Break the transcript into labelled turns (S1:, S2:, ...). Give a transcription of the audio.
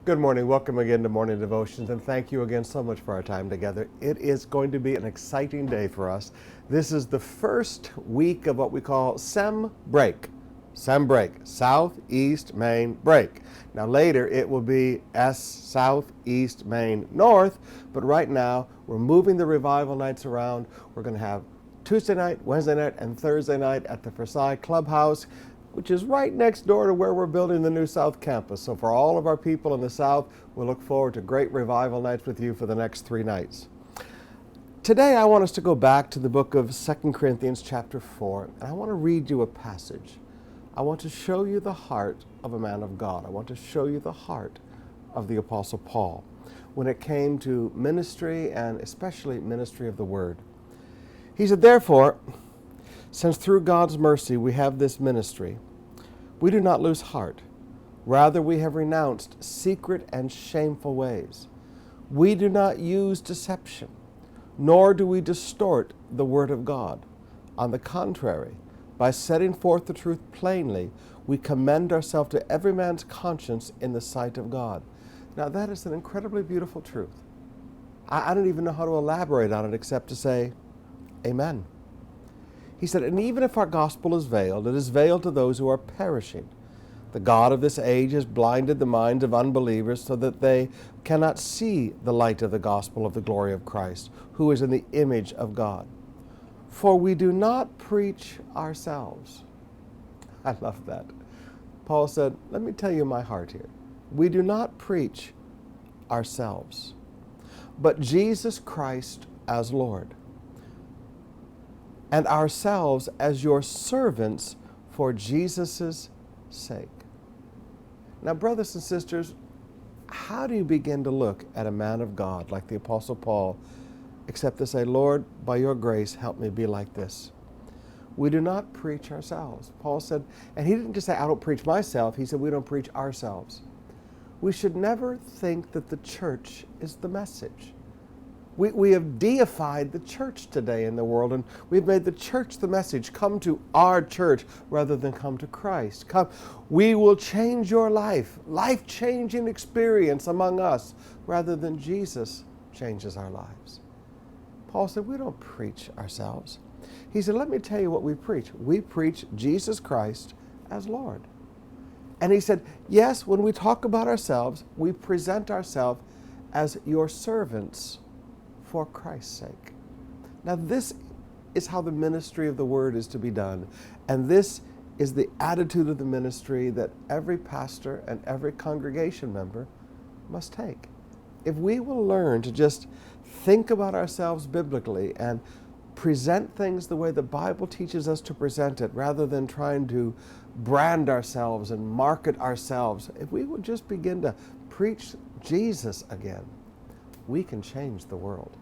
S1: Good morning. Welcome again to Morning Devotions, and thank you again so much for our time together. It is going to be an exciting day for us. This is the first week of what we call SEM break. SEM break, South, East, Main, break. Now later it will be South, East, Main, North, but right now we're moving the revival nights around. We're going to have Tuesday night, Wednesday night, and Thursday night at the Versailles Clubhouse, which is right next door to where we're building the new South Campus. So for all of our people in the South, we look forward to great revival nights with you for the next 3 nights. Today I want us to go back to the book of 2 Corinthians chapter 4, and I want to read you a passage. I want to show you the heart of a man of God. I want to show you the heart of the Apostle Paul when it came to ministry, and especially ministry of the Word. He said, "Therefore, since through God's mercy we have this ministry, we do not lose heart. Rather, we have renounced secret and shameful ways. We do not use deception, nor do we distort the word of God. On the contrary, by setting forth the truth plainly, we commend ourselves to every man's conscience in the sight of God." Now, that is an incredibly beautiful truth. I don't even know how to elaborate on it except to say, amen. He said, "And even if our gospel is veiled, it is veiled to those who are perishing. The God of this age has blinded the minds of unbelievers so that they cannot see the light of the gospel of the glory of Christ, who is in the image of God. For we do not preach ourselves." I love that. Paul said, let me tell you my heart here. We do not preach ourselves, but Jesus Christ as Lord, and ourselves as your servants for Jesus' sake. Now, brothers and sisters, how do you begin to look at a man of God like the Apostle Paul, except to say, Lord, by your grace, help me be like this? We do not preach ourselves. Paul said, and he didn't just say, I don't preach myself. He said, we don't preach ourselves. We should never think that the church is the message. We have deified the church today in the world, and we've made the church the message. Come to our church rather than come to Christ. Come, we will change your life, life-changing experience among us, rather than Jesus changes our lives. Paul said, we don't preach ourselves. He said, let me tell you what we preach. We preach Jesus Christ as Lord. And he said, yes, when we talk about ourselves, we present ourselves as your servants for Christ's sake. Now, this is how the ministry of the Word is to be done. And this is the attitude of the ministry that every pastor and every congregation member must take. If we will learn to just think about ourselves biblically and present things the way the Bible teaches us to present it, rather than trying to brand ourselves and market ourselves, if we would just begin to preach Jesus again, we can change the world.